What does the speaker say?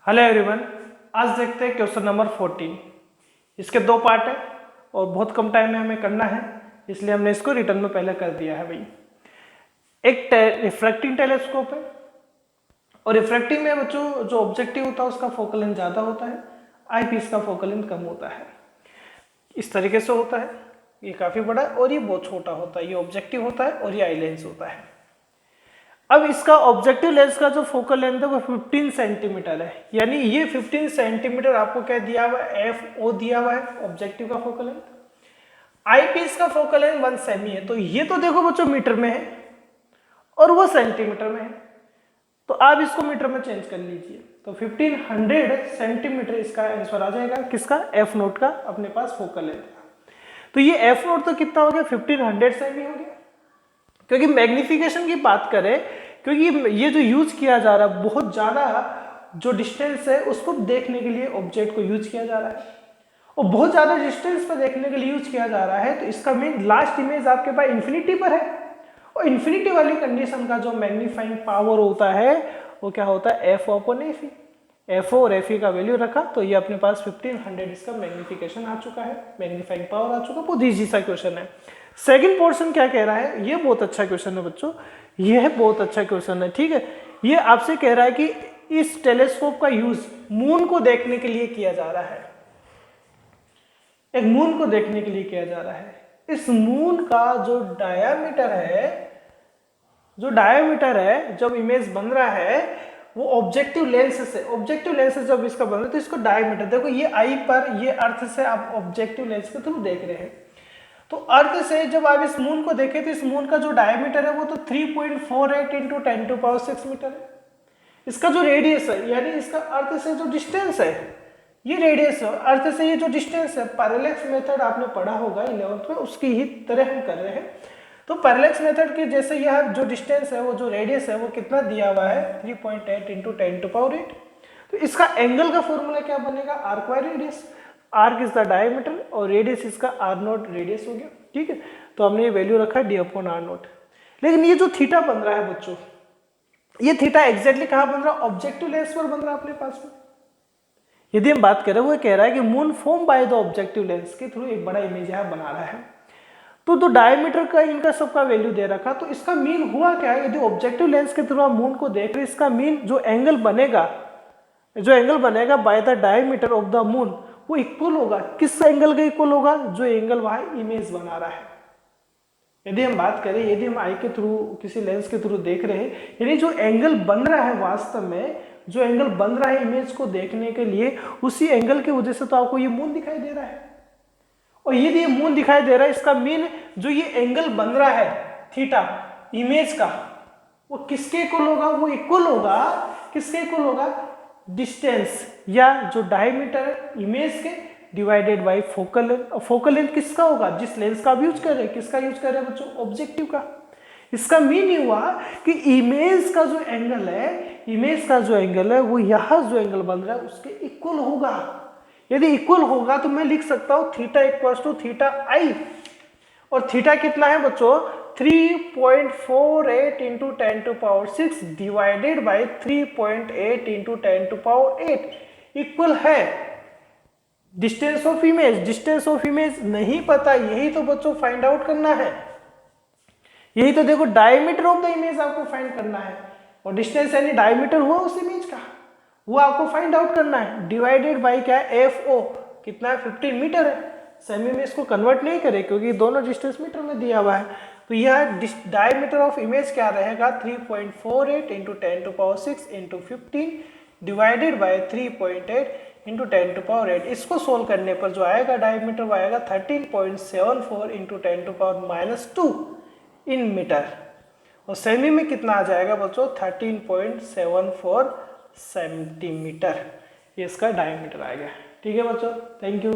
Hello everyone, आज देखते हैं क्वेश्चन नंबर 14। इसके दो पार्ट है और बहुत कम टाइम में हमें करना है, इसलिए हमने इसको रिटर्न में पहले कर दिया है भाई। एक रिफ्रैक्टिंग टेलीस्कोप है और रिफ्रैक्टिंग में बच्चों जो ऑब्जेक्टिव होता है उसका फोकल लेंथ ज़्यादा होता है, आई पीस का फोकल लेंथ कम होता है। इस तरीके से होता है, ये काफ़ी बड़ा और ये बहुत छोटा होता है। ये ऑब्जेक्टिव होता है और ये आई लेंस होता है। अब इसका ऑब्जेक्टिव लेंस का जो फोकल लेंथ है वो 15 सेंटीमीटर है, यानी ये 15 सेंटीमीटर आपको क्या दिया हुआ है, एफ ओ दिया हुआ है ऑब्जेक्टिव का फोकल लेंथ। आई पीस का फोकल लेंथ 1 सेमी है, तो ये तो देखो बच्चों मीटर में है और वो सेंटीमीटर में है, तो आप इसको मीटर में चेंज कर लीजिए। तो 1500 सेंटीमीटर इसका आंसर आ जाएगा, किसका, एफ नोट का अपने पास फोकल लेंथ का। तो ये एफ नोट तो कितना हो गया, 1500 सेमी हो गया। क्योंकि मैग्निफिकेशन की बात करें, क्योंकि ये जो यूज किया जा रहा है बहुत ज़्यादा जो डिस्टेंस है उसको देखने के लिए ऑब्जेक्ट को यूज किया जा रहा है और बहुत ज़्यादा डिस्टेंस पर देखने के लिए यूज किया जा रहा है, तो इसका मीन लास्ट इमेज आपके पास इन्फिनिटी पर है और इन्फिनिटी वाली कंडीशन का जो मैग्नीफाइंग पावर होता है वो क्या होता है, F upon F E. F और एफ ई का वैल्यू रखा तो ये अपने पास 1500 इसका मैग्निफिकेशन आ चुका है, मैग्नीफाइंग पावर आ चुका। बहुत ईजी सा क्वेश्चन है। सेकंड पोर्शन क्या कह रहा है, ये बहुत अच्छा क्वेश्चन है बच्चों, ये बहुत अच्छा क्वेश्चन है, ठीक है। ये आपसे कह रहा है कि इस टेलीस्कोप का यूज मून को देखने के लिए किया जा रहा है, एक मून को देखने के लिए किया जा रहा है। इस मून का जो डायामीटर है, जब इमेज बन रहा है वो ऑब्जेक्टिव लेंस से जब इसका बन रहा है तो इसको डायमीटर, देखो ये आई पर, ये अर्थ से आप ऑब्जेक्टिव लेंस के थ्रू देख रहे हैं, तो अर्थ से जब आप इस मून को देखें तो इस मून का जो डायमीटर है वो तो 3.48 इंटू 10⁶ मीटर है। इसका जो रेडियस है, यानी इसका अर्थ से जो डिस्टेंस है, ये रेडियस है, अर्थ से ये जो डिस्टेंस है, पैरेलैक्स मेथड आपने पढ़ा होगा 11th में, उसकी ही तरह हम कर रहे हैं। तो पैरेलैक्स मेथड के जैसे यह जो डिस्टेंस है, वो जो रेडियस है वो कितना दिया हुआ है, 3.8 इंटू 10⁸। तो इसका एंगल का फॉर्मूला क्या बनेगा, arc by radius. Arc is the diameter और रेडियस इसका आर नोट रेडियस हो गया, ठीक है। तो हमने ये वैल्यू रखा है डी अपॉन आर नोट। लेकिन ये जो थीटा बन रहा है बच्चों, ये थीटा एग्जैक्टली कहाँ बन रहा है, ऑब्जेक्टिव लेंस पर बन रहा है अपने पास में। यदि हम बात करें, वो कह रहा है कि moon form by the objective lens के थ्रू एक बड़ा इमेज यहाँ बना रहा है, तो डायमीटर का इनका सबका वैल्यू दे रखा, तो इसका मीन हुआ क्या है, यदि ऑब्जेक्टिव लेंस के थ्रू आप मून को देख रहे, इसका मीन जो एंगल बनेगा by the diameter of the moon, वो इक्वल होगा, किस एंगल का इक्वल होगा, जो एंगल वहां इमेज बना रहा है। यदि हम बात करें, यदि हम आई के थ्रू किसी लेंस के थ्रू देख रहे हैं, यानी जो एंगल बन रहा है वास्तव में, जो एंगल बन रहा है इमेज को देखने के लिए, उसी एंगल की वजह से तो आपको ये मून दिखाई दे रहा है। और यदि ये मून दिखाई दे रहा है, इसका मीन जो ये एंगल बन रहा है थीटा इमेज का, वो किसके इक्वल होगा, वो इक्वल होगा, किसके इक्वल होगा, डिस्टेंस या जो डायमीटर इमेज के divided by focal length. Focal length किसका होगा, जिस लेंस का आप यूज कर रहे हैं, किसका यूज कर रहे हैं बच्चों, ऑब्जेक्टिव का। इसका मीन ये हुआ कि इमेज का जो एंगल है वो यहां जो एंगल बन रहा है उसके इक्वल होगा। यदि इक्वल होगा तो मैं लिख सकता हूं थीटा इक्वल्स टू थीटा आई, और थीटा कितना है बच्चों, 3.48 into 10⁶ divided by 3.8 into 10⁸ equal है डिस्टेंस ऑफ इमेज नहीं पता, यही तो बच्चों फाइंड आउट करना है। यही तो देखो डायमीटर ऑफ द इमेज आपको फाइंड करना है, और डिस्टेंस यानी डायमीटर हुआ उस इमेज का, वो आपको फाइंड आउट करना है। डिवाइडेड बाई क्या है, एफ ओ कितना है, 15 मीटर है। सेमी में इसको कन्वर्ट नहीं करे क्योंकि दोनों डिस्टेंस मीटर में दिया हुआ है, तो यह डायमीटर ऑफ इमेज क्या रहेगा, 3.48 into 10⁶ into 15 divided by 3.8 into 10⁸। इसको सोल्व करने पर जो आएगा डायमीटर वो आएगा 13.74 इंटू 10⁻² इन मीटर, और सेमी में कितना आ जाएगा बच्चों, 13.74 सेंटीमीटर। ये इसका डायमीटर आएगा, ठीक है बच्चों, थैंक यू।